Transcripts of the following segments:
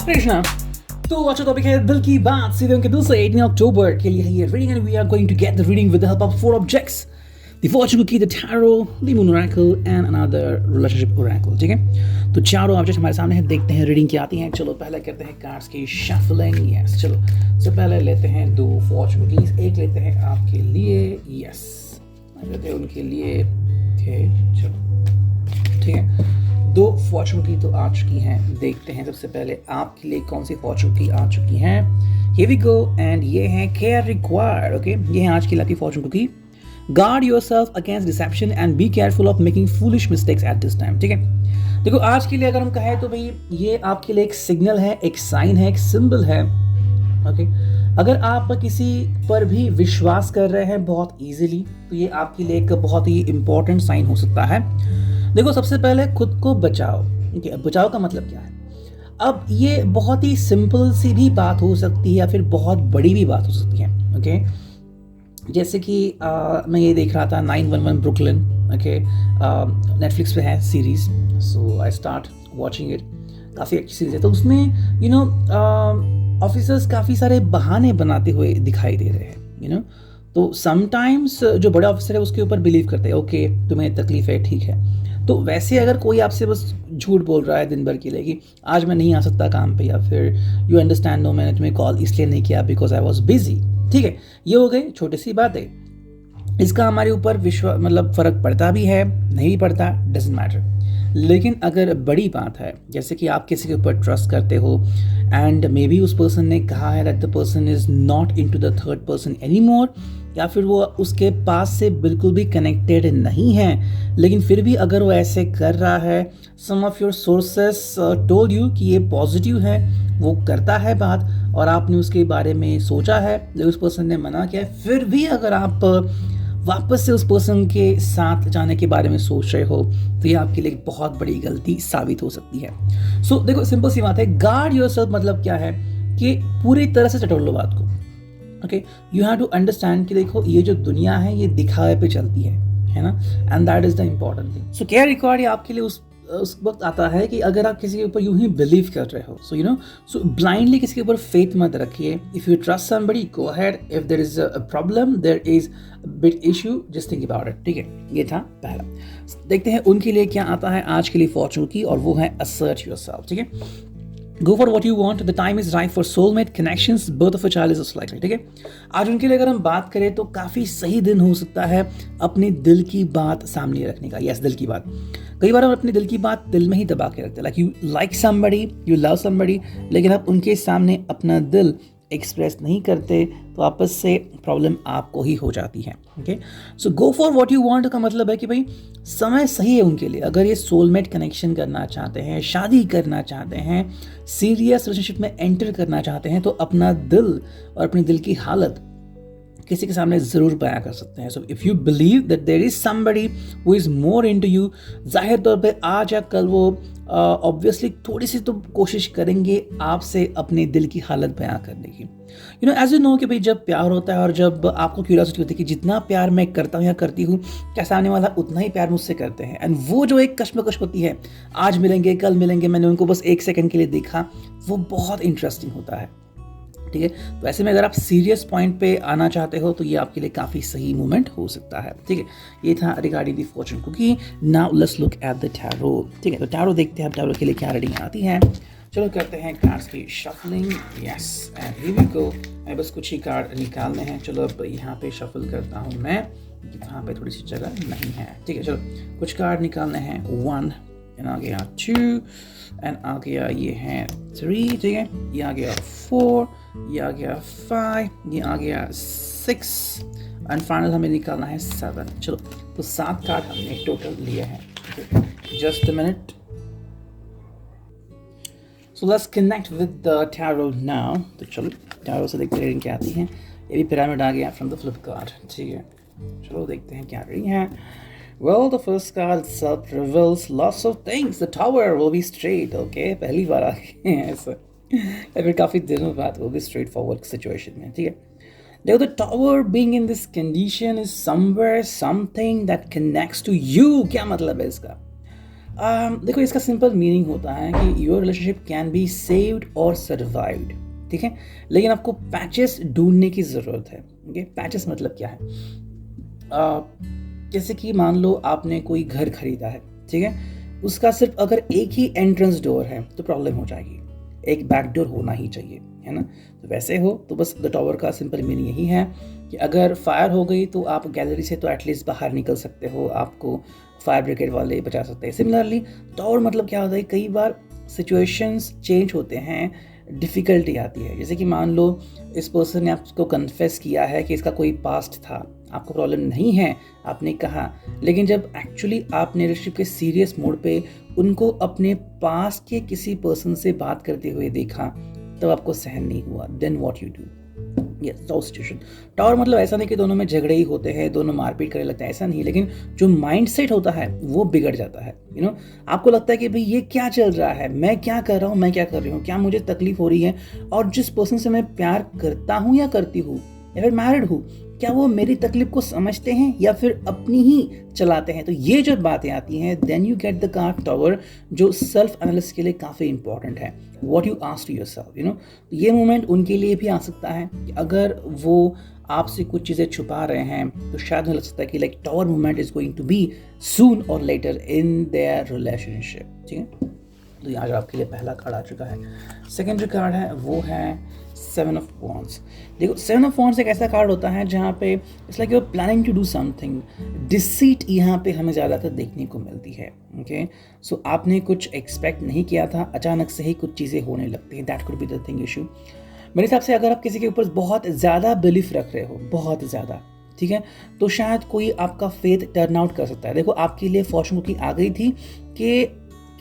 कृष्णा। तो अच्छा टॉपिक है दिल की बात, सीधे उनके दिल से 18 अक्टूबर के लिए है ये reading and we are going to get the reading with the help of 4 objects, the fortune cookie, the tarot, the moon oracle and another relationship oracle. ठीक है, तो चारों ऑब्जेक्ट हमारे सामने हैं, देखते हैं रीडिंग क्या आती है। चलो पहले करते हैं कार्ड्स की शफलिंग। यस, चलो सबसे पहले लेते हैं 2 फॉर्चून कुकीज, एक लेते हैं आपके लिए, यस लेते हैं उनके लिए। चलो ठीक है, 2 फॉर्चून की तो आ चुकी हैं, देखते हैं सबसे पहले आपके लिए कौन सी फॉर्चून की आ चुकी हैं। हियर वी गो एंड ये है केयर रिक्वायर्ड। ओके, ये है आज की lucky fortune cookie. Guard yourself against deception and be careful of making foolish mistakes at this time. ठीक है, देखो आज के लिए अगर हम कहें तो भाई ये आपके लिए एक सिग्नल है, एक साइन है, एक सिंबल है। ओके, अगर आप किसी पर भी विश्वास कर रहे हैं बहुत इजीली तो ये आपके लिए एक बहुत ही इंपॉर्टेंट साइन हो सकता है। देखो सबसे पहले खुद को बचाओ। ठीक है, बचाओ का मतलब क्या है? अब ये बहुत ही सिंपल सी भी बात हो सकती है या फिर बहुत बड़ी भी बात हो सकती है। ओके, जैसे कि मैं ये देख रहा था 911 ब्रुकलिन। ओके, नेटफ्लिक्स पे है series, so I start watching it. काफ़ी अच्छी सीरीज है। तो उसमें यू नो ऑफिसर्स काफ़ी सारे बहाने बनाते हुए दिखाई दे रहे हैं। यू नो, तो समटाइम्स जो बड़े ऑफिसर है उसके ऊपर बिलीव करते हैं, ओके तुम्हें तकलीफ है, ठीक है। तो वैसे अगर कोई आपसे बस झूठ बोल रहा है दिन भर के लिए कि आज मैं नहीं आ सकता काम पे, या फिर यू अंडरस्टैंड नो मैंने तुम्हें कॉल इसलिए नहीं किया बिकॉज आई वॉज बिजी। ठीक है, ये हो गई छोटी सी बात है, इसका हमारे ऊपर विश्वास मतलब फ़र्क पड़ता भी है, नहीं भी पड़ता, डजेंट मैटर। लेकिन अगर बड़ी बात है, जैसे कि आप किसी के ऊपर ट्रस्ट करते हो एंड मे बी उस पर्सन ने कहा है that the person is not into the third person any more, या फिर वो उसके पास से बिल्कुल भी कनेक्टेड नहीं है, लेकिन फिर भी अगर वो ऐसे कर रहा है, some of your sources told you कि ये पॉजिटिव है, वो करता है बात और आपने उसके बारे में सोचा है लेकिन उस पर्सन ने मना किया है, फिर भी अगर आप वापस से उस पर्सन के साथ जाने के बारे में सोच रहे हो तो ये आपके लिए एक बहुत बड़ी गलती साबित हो सकती है। सो देखो सिंपल सी बात है, गार्ड योरसेल्फ मतलब क्या है कि पूरी तरह से टटोल लो बात को। Okay, you have to understand कि देखो ये जो दुनिया है ये दिखावे पे चलती है ना, and that is the important thing. So care required आपके लिए उस वक्त आता है कि अगर आप किसी के ऊपर यूं ही बिलीव कर रहे हो, so you know, so blindly किसी के ऊपर फेथ मत रखिए। If you trust somebody go ahead, if there is a problem, there is big issue, just think about it. ठीक है, ये था पहला। देखते हैं उनके लिए क्या आता है आज के लिए फॉर्चून की, और वो है असर्ट योरसेल्फ। ठीक है, Go for what you want. The time is right for soulmate connections. Birth of a child is likely. ठीक है, आज उनके लिए अगर हम बात करें तो काफ़ी सही दिन हो सकता है अपने दिल की बात सामने रखने का। यस, दिल की बात। कई बार हम अपने दिल की बात दिल में ही दबा के रखते हैं, like you like somebody, you love somebody, लेकिन आप उनके सामने अपना दिल एक्सप्रेस नहीं करते तो आपस से प्रॉब्लम आपको ही हो जाती है। Okay, so go for what you want का मतलब है कि भाई समय सही है उनके लिए। अगर ये सोलमेट कनेक्शन करना चाहते हैं, शादी करना चाहते हैं, सीरियस रिलेशनशिप में एंटर करना चाहते हैं, तो अपना दिल और अपने दिल की हालत किसी के सामने ज़रूर बयां कर सकते हैं। So if you believe that there is somebody who is more into you, जाहिर तौर पे आज या कल वो ऑब्वियसली थोड़ी सी तो कोशिश करेंगे आपसे अपने दिल की हालत बयां करने की। You know, as you know कि भाई जब प्यार होता है और जब आपको क्यूरियोसिटी होती है कि जितना प्यार मैं करता हूँ या करती हूँ, क्या सामने वाला उतना ही प्यार मुझसे करते हैं, एंड वो जो एक कश्मकश होती है, आज मिलेंगे कल मिलेंगे, मैंने उनको बस 1 सेकंड के लिए देखा, वो बहुत इंटरेस्टिंग होता है। ठीक है, तो ऐसे में अगर आप सीरियस पॉइंट पे आना चाहते हो तो ये आपके लिए काफ़ी सही मोमेंट हो सकता है। ठीक है, ये था regarding the fortune cookie. Now let's look at the tarot. ठीक है, तो टैरो देखते हैं टैरो के लिए क्या रीडिंग आती है। चलो करते हैं कार्ड्स की shuffling. Yes, and here we go. मैं बस कुछ ही कार्ड निकालने हैं। चलो अब यहाँ पे शफल करता हूँ मैं, यहाँ पे थोड़ी सी जगह नहीं है। ठीक है, चलो कुछ कार्ड निकालने हैं। 1 एंड आ गया 2 एंड आ गया ये है 3। ठीक है, ये आ गया 4, ये आ गया 5, ये आ गया 6 एंड फाइनल हमें निकालना है 7। चलो तो 7 कार्ड हमने टोटल लिए हैं। Just a minute. So let's connect with the tarot now. तो चलो टैरो से देखते हैं क्या आती है। ये भी पिरामिड आ गया फ्रॉम द फ्लिप कार्ड। ठीक है, चलो देखते हैं क्या रही है। Well, the first card itself reveals lots of things. The tower will be straight. Okay, पहली बार आ गई है ऐसा, या फिर काफ़ी दिनों बाद will be straightforward situation में। ठीक है, देखो the tower being in this condition is somewhere something that connects to you। क्या मतलब है इसका? देखो इसका सिंपल मीनिंग होता है कि your relationship can be saved और सर्वाइव्ड, ठीक है, लेकिन आपको पैचेस ढूंढने की ज़रूरत है। ओके, पैचेस मतलब क्या है? जैसे कि मान लो आपने कोई घर खरीदा है, ठीक है, उसका सिर्फ अगर एक ही एंट्रेंस डोर है तो प्रॉब्लम हो जाएगी, एक बैक डोर होना ही चाहिए, है ना। तो वैसे हो तो बस द टावर का सिंपल मीनिंग यही है कि अगर फायर हो गई तो आप गैलरी से तो एटलीस्ट बाहर निकल सकते हो, आपको फायर ब्रिगेड वाले बचा सकते हैं। सिमिलरली टावर मतलब क्या होता है, कई बार सिचुएशंस चेंज होते हैं, डिफ़िकल्टी आती है। जैसे कि मान लो इस पर्सन ने आपको कन्फेस किया है कि इसका कोई पास्ट था, आपको प्रॉब्लम नहीं है, आपने कहा, लेकिन जब एक्चुअली आपने रिलेशनशिप के सीरियस मोड पे उनको अपने पास के किसी पर्सन से बात करते हुए देखा, तब आपको सहन नहीं हुआ, then what you do? Yes, so situation. Tower मतलब ऐसा नहीं कि दोनों में झगड़े ही होते हैं, दोनों मारपीट करने लगते हैं, ऐसा नहीं, लेकिन जो माइंडसेट होता है वो बिगड़ जाता है। आपको लगता है कि भाई ये क्या चल रहा है, मैं क्या कर रहा हूँ, मैं क्या कर रही हूँ, क्या मुझे तकलीफ हो रही है, और जिस पर्सन से मैं प्यार करता हूँ या करती हूँ या फिर मैरिड हूँ, क्या वो मेरी तकलीफ को समझते हैं या फिर अपनी ही चलाते हैं? तो ये जो बातें आती हैं, then you get the card tower, जो सेल्फ एनालिसिस के लिए काफ़ी इंपॉर्टेंट है। What you ask to yourself, ये मोमेंट उनके लिए भी आ सकता है कि अगर वो आपसे कुछ चीज़ें छुपा रहे हैं तो शायद मुझे लग सकता है कि like tower moment is going to be soon और लेटर इन देयर रिलेशनशिप, ठीक है। तो आज आपके लिए पहला कार्ड आ चुका है। सेकेंड जो कार्ड है वो है 7 ऑफ वॉन्ड्स। देखो 7 ऑफ वॉन्ड्स एक ऐसा कार्ड होता है जहाँ पे it's like you are planning to do something. Deceit यहाँ पे हमें ज़्यादातर देखने को मिलती है। ओके, सो आपने कुछ एक्सपेक्ट नहीं किया था, अचानक से ही कुछ चीज़ें होने लगती हैं। That could be the thing issue. मेरे हिसाब से अगर आप किसी के ऊपर बहुत ज़्यादा बिलीफ रख रहे हो, बहुत ज़्यादा, ठीक है, तो शायद कोई आपका फेथ टर्न आउट कर सकता है। देखो आपके लिए फॉर्चून की आ गई थी कि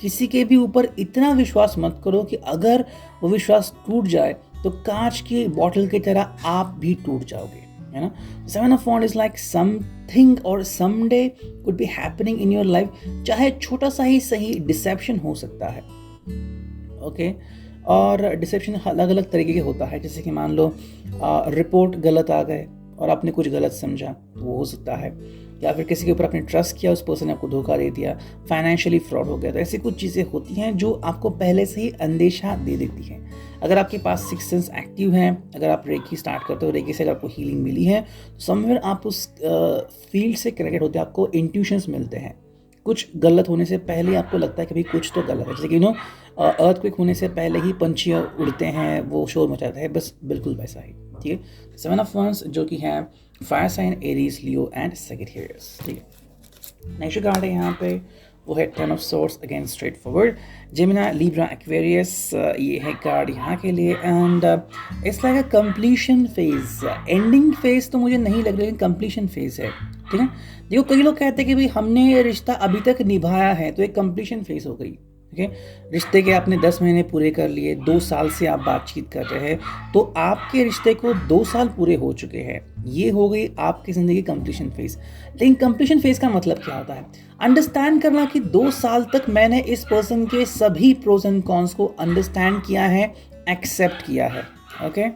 किसी के भी ऊपर इतना विश्वास मत करो कि अगर वो विश्वास टूट जाए तो कांच की बॉटल की तरह आप भी टूट जाओगे, है ना। 7 of wands is like something और someday could be happening in your life, चाहे छोटा सा ही सही डिसेप्शन हो सकता है। ओके, और डिसेप्शन अलग अलग तरीके के होता है। जैसे कि मान लो रिपोर्ट गलत आ गए और आपने कुछ गलत समझा तो वो हो सकता है, या फिर किसी के ऊपर आपने ट्रस्ट किया, उस पर्सन ने आपको धोखा दे दिया, फाइनेंशियली फ्रॉड हो गया। तो ऐसी कुछ चीज़ें होती हैं जो आपको पहले से ही अंदेशा दे देती हैं। अगर आपके पास सिक्स सेंस एक्टिव है, अगर आप रेकी स्टार्ट करते हो, रेकी से अगर आपको हीलिंग मिली है, तो समवेयर आप उस फील्ड से कनेक्टेड होते हैं, आपको इंट्यूशंस मिलते हैं। कुछ गलत होने से पहले आपको लगता है कि भाई कुछ तो गलत है। जैसे कि अर्थक्वेक होने से पहले ही पंछी उड़ते हैं, वो शोर मचाते हैं, बस बिल्कुल वैसा ही, ठीक है। 7 ऑफ वॉन्ड्स जो कि है fire sign, Aries, Leo and Sagittarius, ठीक है। नेक्स्ट कार्ड है यहाँ पे वो है 10 of swords, again straight forward, Gemini, Libra, Aquarius, ये है कार्ड यहाँ के लिए। And it's like a completion phase. Ending phase तो मुझे नहीं लग रहा, लेकिन कंप्लीशन फेज है, ठीक है। देखो कई लोग कहते हैं कि भाई हमने ये रिश्ता अभी तक निभाया है, तो एक कंप्लीशन फेज हो गई, ठीक है। रिश्ते के आपने 10 महीने पूरे कर लिए, 2 साल से आप बातचीत कर रहे हैं, तो आपके रिश्ते को 2 साल पूरे हो चुके हैं, ये हो गई आपकी ज़िंदगी कंप्लीशन फेज। लेकिन कंप्लीशन फेज का मतलब क्या होता है? अंडरस्टैंड करना कि 2 साल तक मैंने इस पर्सन के सभी प्रोज एंड कॉन्स को अंडरस्टैंड किया है, एक्सेप्ट किया है। ओके,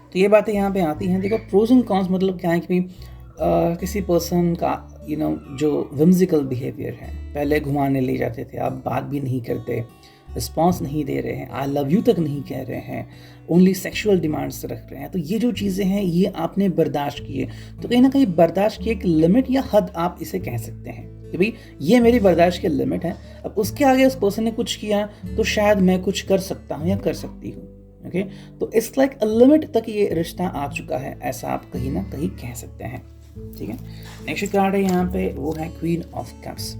तो ये बातें यहाँ पे आती हैं। देखो प्रोज एंड कॉन्स मतलब क्या है कि किसी पर्सन का जो विम्सिकल बिहेवियर है, पहले घुमाने ले जाते थे, आप बात भी नहीं करते, रिस्पॉन्स नहीं दे रहे हैं, आई लव यू तक नहीं कह रहे हैं, ओनली सेक्सुअल डिमांड्स रख रहे हैं, तो ये जो चीज़ें हैं ये आपने बर्दाश्त किए। तो कहीं ना कहीं बर्दाश्त की एक लिमिट या हद आप इसे कह सकते हैं कि भाई ये मेरी बर्दाश्त की लिमिट है। अब उसके आगे उस पर्सन ने कुछ किया तो शायद मैं कुछ कर सकता हूँ या कर सकती हूँ। ओके, तो इट्स लाइक अ लिमिट तक ये रिश्ता आ चुका है, ऐसा आप कहीं ना कहीं कह सकते हैं, ठीक है। नेक्स्ट कार्ड है यहाँ पे वो है queen of cups.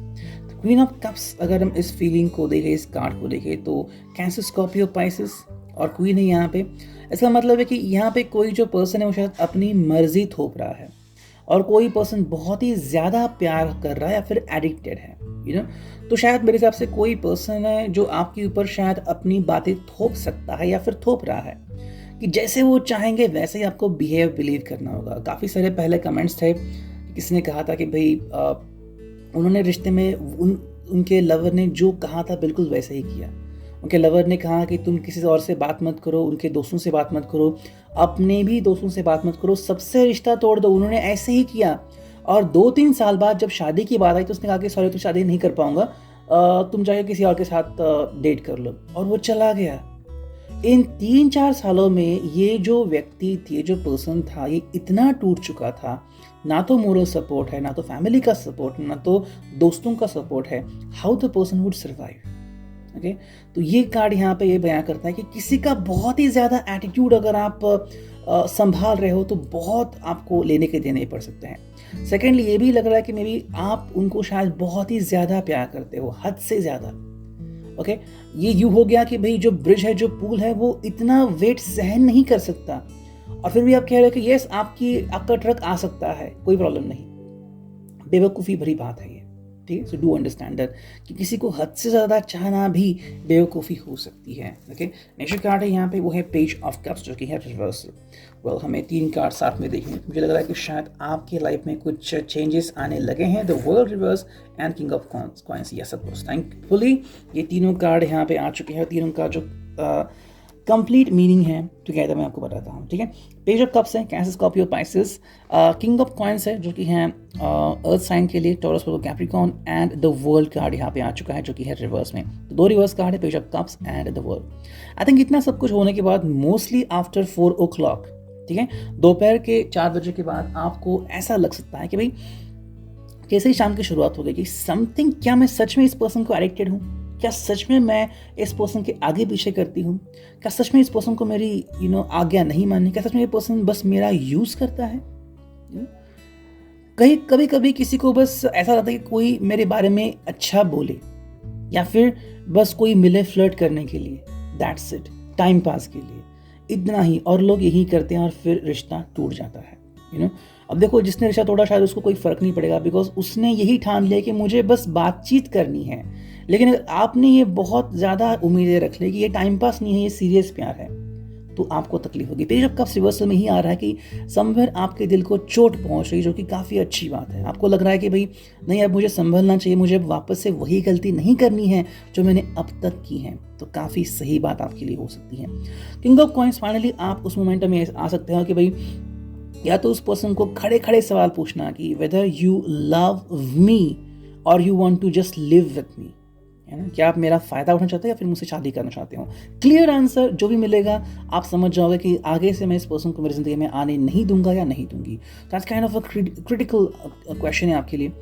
Queen of cups अगर हम इस फीलिंग को देखें, इस कार्ड को देखें, तो कैंसर, स्कॉर्पियो, पाइसेस और क्वीन है यहाँ पे। इसका मतलब है कि यहाँ पे कोई जो पर्सन है वो शायद अपनी मर्जी थोप रहा है, और कोई पर्सन बहुत ही ज़्यादा प्यार कर रहा है या फिर एडिक्टेड है, तो शायद मेरे हिसाब से कोई पर्सन है जो आपके ऊपर शायद अपनी बातें थोप सकता है या फिर थोप रहा है कि जैसे वो चाहेंगे वैसे ही आपको बिलीव करना होगा। काफ़ी सारे पहले कमेंट्स थे, किसी ने कहा था कि भाई उन्होंने रिश्ते में उनके लवर ने जो कहा था बिल्कुल वैसे ही किया। उनके लवर ने कहा कि तुम किसी और से बात मत करो, उनके दोस्तों से बात मत करो, अपने भी दोस्तों से बात मत करो, सबसे रिश्ता तोड़ दो। उन्होंने ऐसे ही किया और 2-3 साल बाद जब शादी की बात आई तो उसने कहा कि सॉरी तो शादी नहीं कर पाऊंगा, तुम जाके किसी और के साथ डेट कर लो, और वो चला गया। इन 3-4 सालों में ये जो व्यक्ति थी, ये जो पर्सन था, ये इतना टूट चुका था, ना तो मोरल सपोर्ट है, ना तो फैमिली का सपोर्ट, ना तो दोस्तों का सपोर्ट है। How the person would survive? Okay, तो ये कार्ड यहाँ पे ये बयां करता है कि किसी का बहुत ही ज़्यादा एटीट्यूड अगर आप संभाल रहे हो तो बहुत आपको लेने के देने पड़ सकते हैं। सेकेंडली ये भी लग रहा है कि मे बी आप उनको शायद बहुत ही ज़्यादा प्यार करते हो, हद से ज़्यादा। ओके, ये यूँ हो गया कि भाई जो ब्रिज है, जो पुल है, वो इतना वेट सहन नहीं कर सकता, और फिर भी आप कह रहे हो कि यस आपका ट्रक आ सकता है, कोई प्रॉब्लम नहीं। बेवकूफ़ी भरी बात है ये, ठीक है। सो डू अंडरस्टैंड दैट कि किसी को हद से ज़्यादा चाहना भी बेवकूफ़ी हो सकती है। ओके, नेक्स्ट कार्ड है यहाँ पे, वो है पेज ऑफ कप्स, जो कि है रिवर्सल। वेल, हमें 3 कार्ड साथ में देखने, मुझे लग रहा है कि शायद आपके लाइफ में कुछ चेंजेस आने लगे हैं। The world reverse and king of coins, yes of course, thankfully ये तीनों कार्ड यहाँ पे आ चुके हैं। तीनों का जो कंप्लीट मीनिंग है टुगेदर मैं आपको बताता हूँ, ठीक है। पेज ऑफ कप्स है cancer, Scorpio, Pisces. King of coins है जो कि है अर्थ साइन के लिए, taurus, Capricorn, and the world card यहाँ पे आ चुका है जो कि है रिवर्स में। तो 2 रिवर्स कार्ड है, page of cups and the world. I think इतना सब कुछ होने के बाद मोस्टली आफ्टर 4 o'clock, ठीक है, दोपहर के 4 बजे के बाद आपको ऐसा लग सकता है कि भाई कैसे ही शाम की शुरुआत हो गई कि समथिंग, क्या मैं सच में इस पर्सन को एडिक्टेड हूँ? क्या सच में मैं इस पर्सन के आगे पीछे करती हूँ? क्या सच में इस पर्सन को मेरी आज्ञा नहीं माननी? क्या सच में ये पर्सन बस मेरा यूज़ करता है? कभी कभी किसी को बस ऐसा लगता है कि कोई मेरे बारे में अच्छा बोले, या फिर बस कोई मिले फ्लर्ट करने के लिए, दैट्स इट, टाइम पास के लिए, इतना ही, और लोग यही करते हैं और फिर रिश्ता टूट जाता है। अब देखो, जिसने रिश्ता तोड़ा शायद उसको कोई फर्क नहीं पड़ेगा, बिकॉज उसने यही ठान लिया कि मुझे बस बातचीत करनी है। लेकिन अगर आपने ये बहुत ज़्यादा उम्मीदें रख ली कि ये टाइम पास नहीं है, ये सीरियस प्यार है, तो आपको तकलीफ होगी। पेज ऑफ कप्स रिवर्सल में ही आ रहा है कि समवेयर आपके दिल को चोट पहुंच रही, जो कि काफ़ी अच्छी बात है। आपको लग रहा है कि भाई नहीं, अब मुझे संभलना चाहिए, मुझे अब वापस से वही गलती नहीं करनी है जो मैंने अब तक की है, तो काफ़ी सही बात आपके लिए हो सकती है। किंग ऑफ कॉइंस, फाइनली आप उस मोमेंटम में आ सकते हो कि भाई या तो उस पर्सन को खड़े खड़े सवाल पूछना कि वेदर यू लव मी और you want to just live with me, है ना, क्या आप मेरा फ़ायदा उठाना चाहते हो या फिर मुझसे शादी करना चाहते हो? क्लियर आंसर जो भी मिलेगा आप समझ जाओगे कि आगे से मैं इस पर्सन को मेरी ज़िंदगी में आने नहीं दूंगा या नहीं दूंगी। That's kind of a critical question है आपके लिए।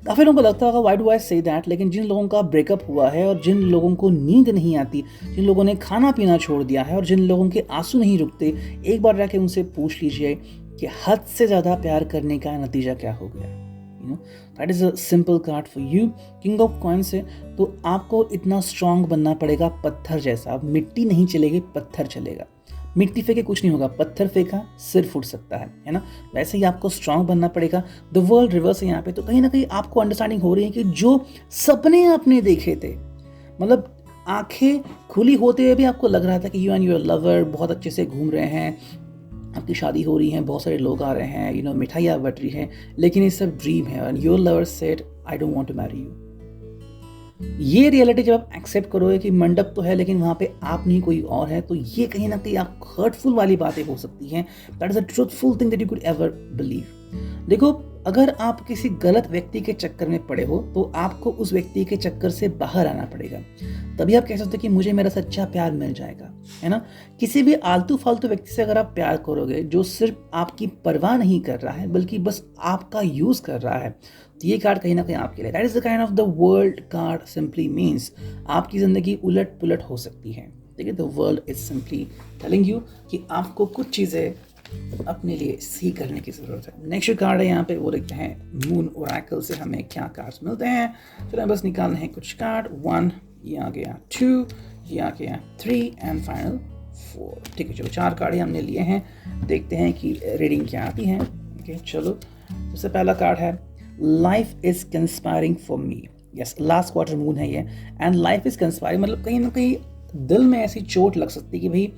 काफ़ी लोगों को लगता होगा why do I say that, लेकिन जिन लोगों का ब्रेकअप हुआ है और जिन लोगों को नींद नहीं आती, जिन लोगों ने खाना पीना छोड़ दिया है और जिन लोगों के आंसू नहीं रुकते, एक बार जाके उनसे पूछ लीजिए कि हद से ज़्यादा प्यार करने का नतीजा क्या हो गया। That is a simple card for you. King of coins है, तो आपको इतना स्ट्रांग बनना पड़ेगा, पत्थर जैसा। अब मिट्टी नहीं चलेगी, पत्थर चलेगा। मिट्टी फेंके कुछ नहीं होगा, पत्थर फेंका सिर फूट सकता है ना। वैसे ही आपको स्ट्रांग बनना पड़ेगा। द वर्ल्ड रिवर्स है यहाँ पे, तो कहीं ना कहीं आपको अंडरस्टैंडिंग हो रही है कि जो सपने आपने देखे थे, मतलब आंखें खुली होते हुए भी आपको लग रहा था कि यू एंड योर लवर बहुत अच्छे से घूम रहे हैं, आपकी शादी हो रही है, बहुत सारे लोग आ रहे हैं, मिठाइयाँ बट रही हैं, लेकिन ये सब ड्रीम है। And your lover said I don't want to marry you. ये रियलिटी जब आप एक्सेप्ट करोगे कि मंडप तो है लेकिन वहाँ पे आप नहीं कोई और है, तो ये कहीं ना कहीं आप हर्टफुल वाली बातें हो सकती हैं। That is a truthful thing that you could ever believe. देखो, अगर आप किसी गलत व्यक्ति के चक्कर में पड़े हो तो आपको उस व्यक्ति के चक्कर से बाहर आना पड़ेगा, तभी आप कह सकते हो कि मुझे मेरा सच्चा प्यार मिल जाएगा, है ना। किसी भी आलतू फालतू व्यक्ति से अगर आप प्यार करोगे जो सिर्फ आपकी परवाह नहीं कर रहा है बल्कि बस आपका यूज कर रहा है, तो ये कार्ड कहीं ना कहीं आपके लिए, that is the kind of the world card simply means आपकी जिंदगी उलट पुलट हो सकती है। ठीक है, the world is simply telling you कि आपको कुछ चीज़ें अपने लिए सही करने की ज़रूरत है। नेक्स्ट कार्ड है यहाँ पे, वो लिखते हैं मून ओरेकल से हमें क्या कार्ड्स मिलते हैं। चलो बस निकालने हैं कुछ कार्ड। 1, ये आ गया 2, ये आ गया 3 एंड फाइनल 4। ठीक है, चलो 4 कार्ड हमने लिए हैं, देखते हैं कि रीडिंग क्या आती है। ओके, चलो सबसे पहला कार्ड है life is conspiring for me. Yes, last quarter moon है ये, एंड लाइफ इज कंस्पायरिंग मतलब कहीं ना कहीं दिल में ऐसी चोट लग सकती है कि भाई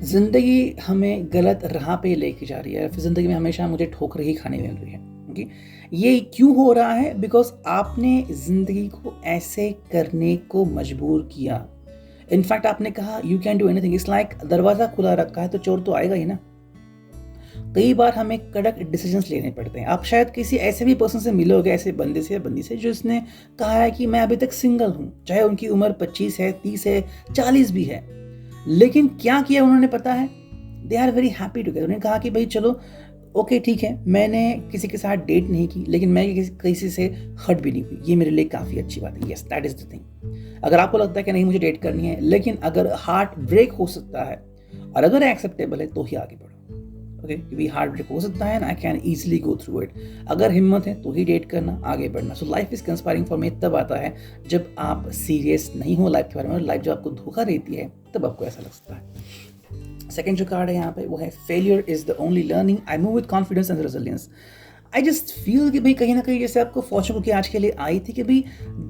ज़िंदगी हमें गलत राह पे लेके जा रही है, फिर ज़िंदगी में हमेशा मुझे ठोकर ही खानी मिल रही है। ओके, ये क्यों हो रहा है? बिकॉज आपने ज़िंदगी को ऐसे करने को मजबूर किया। इनफैक्ट आपने कहा you can do anything, it's like दरवाज़ा खुला रखा है तो चोर तो आएगा ही ना। कई बार हमें कड़क डिसीजंस लेने पड़ते हैं। आप शायद किसी ऐसे भी पर्सन से मिलोगे, ऐसे बंदे से या बंदी से, जो इसने कहा है कि मैं अभी तक सिंगल हूँ, चाहे उनकी उम्र 25 है, 30 है, 40 भी है, लेकिन क्या किया उन्होंने पता है? They are very happy together. उन्होंने कहा कि भाई चलो ओके ठीक है, मैंने किसी के साथ डेट नहीं की, लेकिन मैं किसी से हर्ट भी नहीं हुई, ये मेरे लिए काफ़ी अच्छी बात है। Yes, that is the thing. अगर आपको लगता है कि नहीं मुझे डेट करनी है, लेकिन अगर हार्ट ब्रेक हो सकता है और अगर एक्सेप्टेबल है तो ही आगे बढ़ो। ओके, क्योंकि हार्ट ब्रेक हो सकता है ना, I can easily go through it. अगर हिम्मत है तो ही डेट करना, आगे बढ़ना। So life is conspiring for me तब आता है जब आप सीरियस नहीं हो लाइफ के बारे में, और लाइफ जब आपको धोखा देती है तब आपको ऐसा लगता है। सेकेंड जो कार्ड है यहाँ पे वो है failure is the only learning, I move with confidence and resilience. I just feel कि भाई कहीं ना कहीं जैसे आपको फॉर्चून की आज के लिए आई थी कि भाई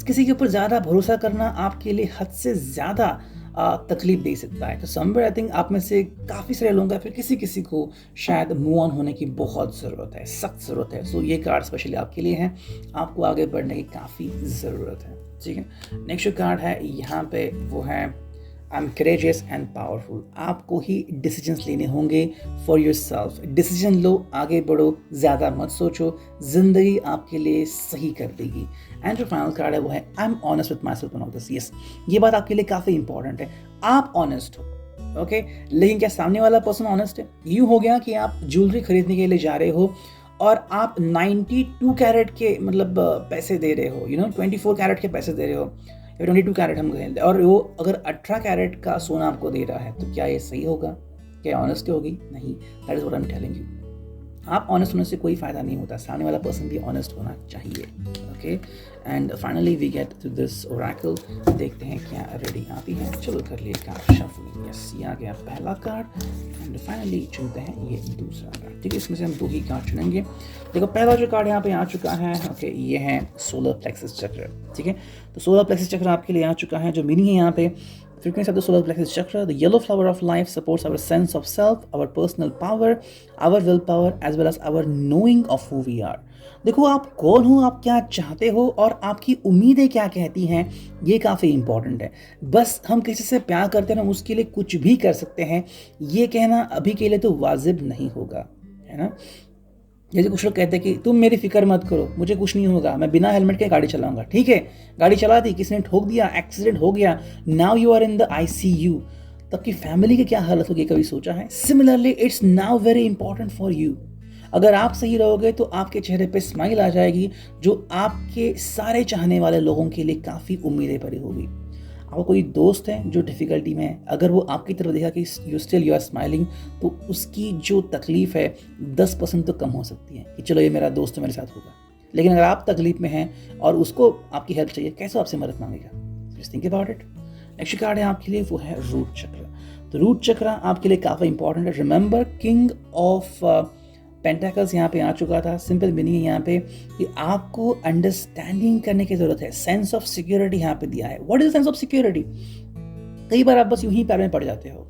किसी के ऊपर ज़्यादा भरोसा करना आपके लिए हद से ज़्यादा तकलीफ दे सकता है। तो समवेयर आई थिंक आप में से काफ़ी सारे लोगों का फिर किसी किसी को शायद मूव ऑन होने की बहुत ज़रूरत है, सख्त ज़रूरत है। सो ये कार्ड स्पेशली आपके लिए है, आपको आगे बढ़ने की काफ़ी ज़रूरत है। ठीक है, नेक्स्ट जो कार्ड है यहाँ पे वो है I am courageous and powerful. आपको ही डिसीजंस लेने होंगे फॉर योर सेल्फ। डिसीजन लो, आगे बढ़ो, ज़्यादा मत सोचो, ज़िंदगी आपके लिए सही कर देगी। एंड जो फाइनल कार्ड है वो है I am honest with my self of this. Yes, ये बात आपके लिए काफ़ी इंपॉर्टेंट है, आप ऑनेस्ट हो। ओके, लेकिन क्या सामने वाला पर्सन ऑनेस्ट है? यूँ हो गया कि आप ज्वेलरी खरीदने के लिए जा रहे हो और आप 92 कैरेट के मतलब पैसे दे रहे हो, 24 कैरेट के पैसे दे रहे हो, 22 कैरेट हम कहें, और वो अगर 18 कैरेट का सोना आपको दे रहा है, तो क्या ये सही होगा? क्या ऑनेस्टी होगी? नहीं। That is what I am telling you. आप ऑनेस्ट होने से कोई फायदा नहीं होता, सामने वाला पर्सन भी ऑनेस्ट होना चाहिए। Okay, and finally we get to this oracle. देखते हैं क्या रेडी आती है। चलो कर लिए कार्ड शफल। यस, ये आ गया पहला कार्ड एंड फाइनली चुनते हैं ये दूसरा कार्ड। ठीक है, इसमें से हम 2 ही कार्ड चुनेंगे। देखो पहला जो कार्ड यहाँ पे आ चुका है, ओके, ये है सोलर प्लेक्सस चक्र। ठीक है, तो सोलर प्लेक्सस चक्र आपके लिए आ चुका है। जो मीनिंग है यहाँ पे, frequency of the solar plexus chakra, the yellow flower of life supports our sense of self, our personal power, our willpower, as well as our knowing of who we are. देखो आप कौन हो, आप क्या चाहते हो और आपकी उम्मीदें क्या कहती हैं, ये काफ़ी इंपॉर्टेंट है। बस हम किसी से प्यार करते हैं ना, उसके लिए कुछ भी कर सकते हैं, ये कहना अभी के लिए तो वाजिब नहीं होगा, है ना। जैसे कुछ लोग कहते हैं कि तुम मेरी फिक्र मत करो, मुझे कुछ नहीं होगा, मैं बिना हेलमेट के गाड़ी चलाऊंगा। ठीक है, गाड़ी चला दी, किसी ने ठोक दिया, एक्सीडेंट हो गया, now you are in the ICU, तब की फैमिली की क्या हालत होगी, कभी सोचा है? Similarly it's now very important for you. अगर आप सही रहोगे तो आपके चेहरे पे स्माइल आ जाएगी, जो आपके सारे चाहने वाले लोगों के लिए काफ़ी उम्मीदें भरी होगी। आपको कोई दोस्त है जो डिफ़िकल्टी में है, अगर वो आपकी तरफ देखा कि यू आर स्माइलिंग, तो उसकी जो तकलीफ़ है 10% तो कम हो सकती है कि चलो ये मेरा दोस्त मेरे साथ होगा। लेकिन अगर आप तकलीफ में हैं और उसको आपकी हेल्प चाहिए, कैसे आपसे मदद मांगेगा? Just think about it. Next card है आपके लिए वो है रूट चक्र। तो रूट चक्र आपके लिए काफ़ी इंपॉर्टेंट है। रिमेंबर किंग ऑफ पेंटाकल्स यहाँ पे आ चुका था। सिंपल मीनिंग है यहाँ पे कि आपको अंडरस्टैंडिंग करने की जरूरत है। सेंस ऑफ सिक्योरिटी यहाँ पे दिया है। What is sense of security? कई बार आप बस यूं ही पैर में पड़ जाते हो,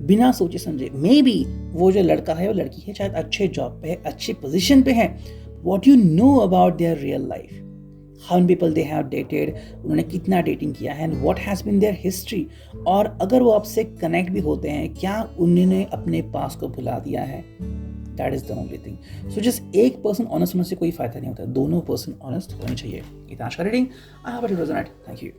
बिना सोचे समझे। मे बी वो जो लड़का है वो लड़की है, शायद अच्छे जॉब पे है, अच्छे पोजीशन पे है। What you know about their real life, how many people they have dated, उन्होंने कितना डेटिंग किया है, and what has been their history. और अगर वो आपसे कनेक्ट भी होते हैं, क्या उन्होंने अपने पास को भुला दिया है? That is the only thing. So just एक पर्सन ऑनेस्ट होने से कोई फायदा नहीं होता, दोनों पर्सन ऑनेस्ट होने चाहिए। इतना आज का reading. I hope it was night. Thank you.